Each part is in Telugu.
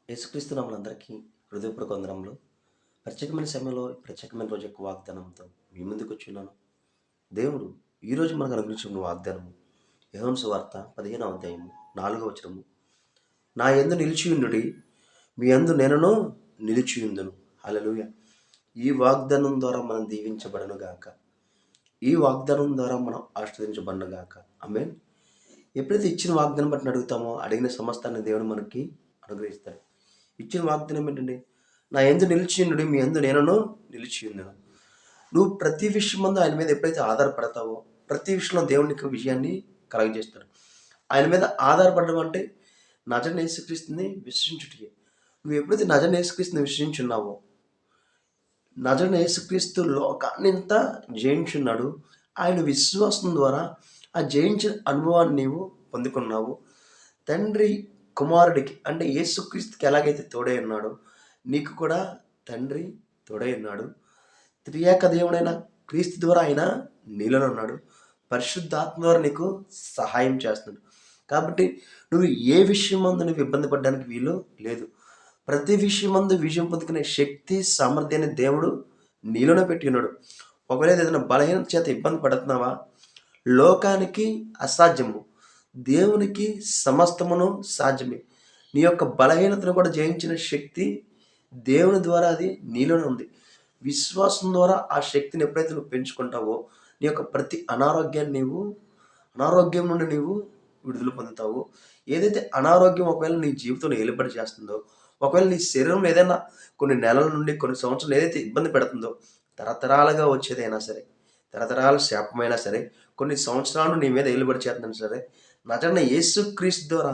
యేసుక్రీస్తు నామములందరికీ హృదయపూర్వక వందనములు. ప్రత్యేకమైన సమయంలో ప్రత్యేకమైన రోజు యొక్క వాగ్దానంతో మీ ముందుకు వచ్చున్నాను. దేవుడు ఈరోజు మనకు అనుగ్రహించిన వాగ్దానము యోహాను సువార్త 15వ అధ్యాయము 4వ వచనము. నా యందు నిలిచియుండుడి, మీ యందు నేనును నిలిచియుందును. హల్లెలూయా. ఈ వాగ్దానం ద్వారా మనం దీవించబడను గాక. ఈ వాగ్దానం ద్వారా మనం ఆశీర్వదించబడను గాక. ఆమేన్. ఎప్పుడైతే ఇచ్చిన వాగ్దానం బట్టి అడుగుతామో అడిగిన సమస్తాన్ని దేవుడు మనకి అనుగ్రహిస్తాడు. ఇచ్చిన వాగ్దానం ఏంటండి? నా యందు నిలిచియుండుడి, మీ యందు నేనును నిలిచియుందును. నువ్వు ప్రతి విషయమందు ఆయన మీద ఎప్పుడైతే ఆధారపడతావో ప్రతి విషయంలో దేవుడు నీకు విజయాన్ని కలగజేస్తాడు. ఆయన మీద ఆధారపడడం అంటే నజరేయుడైన యేసుక్రీస్తుని విశ్వసించుటయే. నువ్వు ఎప్పుడైతే నజరేయుడైన యేసుక్రీస్తుని విశ్వసించున్నావో, నజరేయుడైన యేసుక్రీస్తు లోకాన్నంతా జయించున్నాడు. ఆయన విశ్వాసం ద్వారా ఆ జయించిన అనుభవాన్ని నీవు పొందుకున్నావు. తండ్రి కుమారుడికి అంటే యేసుక్రీస్తుకి ఎలాగైతే తోడై ఉన్నాడో నీకు కూడా తండ్రి తోడై ఉన్నాడు. త్రియేక దేవుడైన క్రీస్తు ద్వారా ఆయన నీలోనే ఉన్నాడు. పరిశుద్ధాత్మ ద్వారా నీకు సహాయం చేస్తున్నాడు. కాబట్టి నువ్వు ఏ విషయమందు నువ్వు ఇబ్బంది పడడానికి వీలు లేదు. ప్రతి విషయమందు విజయం పొందుకునే శక్తి సామర్థ్యాన్ని దేవుడు నీలోనే పెట్టి ఉన్నాడు. ఒకవేళ ఏదైనా బలహీనత చేత ఇబ్బంది పడుతున్నావా? లోకానికి అసాధ్యము, దేవునికి సమస్తమును సాధ్యమే. నీ యొక్క బలహీనతను కూడా జయించిన శక్తి దేవుని ద్వారా అది నీలోనే ఉంది. విశ్వాసం ద్వారా ఆ శక్తిని ఎప్పుడైతే నువ్వు పెంచుకుంటావో నీ యొక్క ప్రతి అనారోగ్యం నుండి నీవు విడుదల పొందుతావు. ఏదైతే అనారోగ్యం ఒకవేళ నీ జీవితంలో ఏలుబడి చేస్తుందో, ఒకవేళ నీ శరీరంలో ఏదైనా కొన్ని నెలల నుండి కొన్ని సంవత్సరాలు ఏదైతే ఇబ్బంది పెడుతుందో, తరతరాలుగా వచ్చేదైనా సరే, తరతరాల శాపమైనా సరే, కొన్ని సంవత్సరాలు నీ మీద ఏలుబడి చేస్తుందని సరే, నజరేయుడైన యేసుక్రీస్తు ద్వారా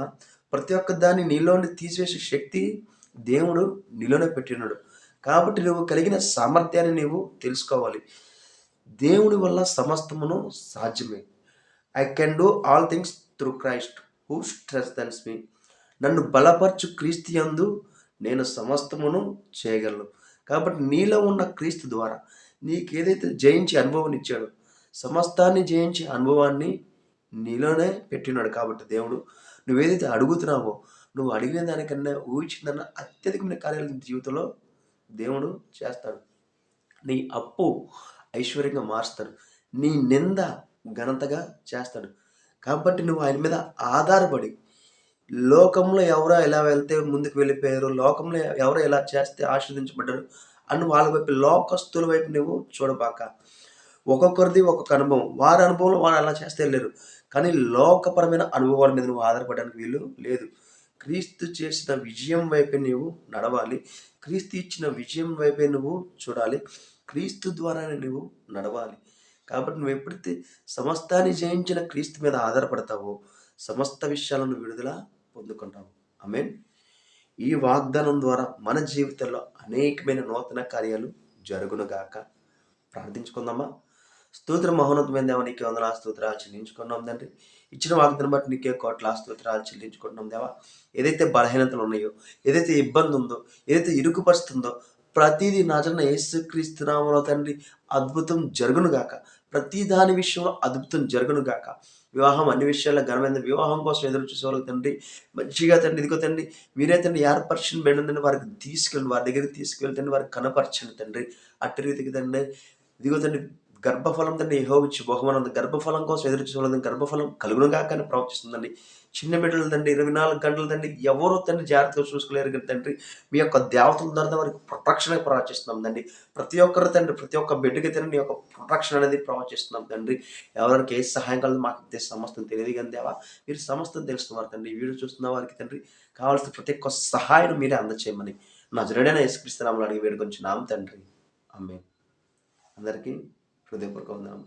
ప్రతి ఒక్క దాన్ని నీలోని తీసివేసే శక్తి దేవుడు నీలోనే పెట్టినాడు. కాబట్టి నువ్వు కలిగిన సామర్థ్యాన్ని నీవు తెలుసుకోవాలి. దేవుని వల్ల సమస్తమును సాధ్యమే. I can do all things through Christ who strengthens me. నన్ను బలపరచు క్రీస్తు యందు నేను సమస్తమును చేయగలను. కాబట్టి నీలో ఉన్న క్రీస్తు ద్వారా నీకు ఏదైతే జయించే అనుభవం ఇచ్చాడో సమస్తాన్ని జయించే అనుభవాన్ని నీలోనే పెట్టినాడు. కాబట్టి దేవుడు నువ్వేదైతే అడుగుతున్నావో నువ్వు అడిగిన దానికన్నా ఊహించిందన్న అత్యధికమైన కార్యాలు నీ జీవితంలో దేవుడు చేస్తాడు. నీ అప్పు ఐశ్వర్యంగా మారుస్తాడు. నీ నింద ఘనతగా చేస్తాడు. కాబట్టి నువ్వు ఆయన మీద ఆధారపడి లోకంలో ఎవరో ఎలా వెళ్తే ముందుకు వెళ్ళిపోయారు, లోకంలో ఎవరో ఎలా చేస్తే ఆశీర్వదించబడ్డారు అని వాళ్ళ వైపు లోకస్తుల వైపు నువ్వు చూడబాక. ఒక్కొక్కరిది ఒక్కొక్క అనుభవం. వారి అనుభవంలో వారు అలా చేస్తే వెళ్ళారు. కానీ లోకపరమైన అనుభవాల మీద నువ్వు ఆధారపడడానికి వీలు లేదు. క్రీస్తు చేసిన విజయం వైపే నువ్వు నడవాలి. క్రీస్తు ఇచ్చిన విజయం వైపే నువ్వు చూడాలి. క్రీస్తు ద్వారానే నువ్వు నడవాలి. కాబట్టి నువ్వు ఎప్పుడైతే సమస్తాన్ని జయించిన క్రీస్తు మీద ఆధారపడతావో సమస్త విషయాలను విడుదల పొందుకుంటావు. ఆమేన్. ఈ వాగ్దానం ద్వారా మన జీవితంలో అనేకమైన నూతన కార్యాలు జరుగునుగాక. ప్రార్థించుకుందామా? స్తోత్ర మహోన్నతమైన దేవా, నీకే వందనాలు స్తోత్రాలు చెల్లించుకున్నాం తండ్రి. ఇచ్చిన వాగ్దానం బట్టి నీకే కోట్ల స్తోత్రాలు చెల్లించుకుంటున్నాం దేవా. ఏదైతే బలహీనతలు ఉన్నాయో, ఏదైతే ఇబ్బంది ఉందో, ఏదైతే ఇరుకుపరుస్తుందో ప్రతిదీ నజరేయుడైన యేసుక్రీస్తు నామములో తండ్రి అద్భుతం జరుగునుగాక. ప్రతి దాని విషయంలో అద్భుతం జరుగునుగాక. వివాహం అన్ని విషయాల్లో ఘనమైన వివాహం కోసం ఎదురు చూసేవాళ్ళకి తండ్రి మంచిగా తండ్రి ఇదిగో తండ్రి మీరే తండ్రి ఏర్పరచిన బిడ్డలని వారికి తీసుకెళ్ళి వారి దగ్గరికి తీసుకెళ్ళి తండ్రి వారికి కనపరచండి తండ్రి. అట్టి రీతికి తండ్రి ఇదిగో తండ్రి గర్భఫలం తండ్రి యెహోవా ఇచ్చు బహుమానం. గర్భఫలం కోసం ఎదురు చూడాలని గర్భఫలం కలుగునుగాక అని ప్రవచిస్తుందండి. చిన్న బిడ్డలు తండ్రి 24 గంటలు తండ్రి ఎవరో తండ్రి జాగ్రత్తగా చూసుకోలేరు కదా తండ్రి. మీ యొక్క దేవతల ద్వారా వారికి ప్రొటెక్షన్ ప్రవచిస్తున్నాం తండ్రి. ప్రతి ఒక్కరు తండ్రి ప్రతి ఒక్క బిడ్డకి తండ్రి నీ యొక్క ప్రొటెక్షన్ అనేది ప్రవచిస్తున్నాం తండ్రి. ఎవరికి ఏ సహాయం కలదు మాకు సమస్తం తెలియదు కానీ దేవా మీరు సమస్తం తెలుస్తున్నారు తండ్రి. ఈ వీడియో చూస్తున్న వారికి తండ్రి కావాల్సిన ప్రతి ఒక్క సహాయం మీరే అందచేయమని నజరేయుడైన యేసుక్రీస్తు నామములో అడిగి వేడుకొంచున్నాం తండ్రి. ఆమేన్. అందరికీ హృదయపూర్వక వందనాలు.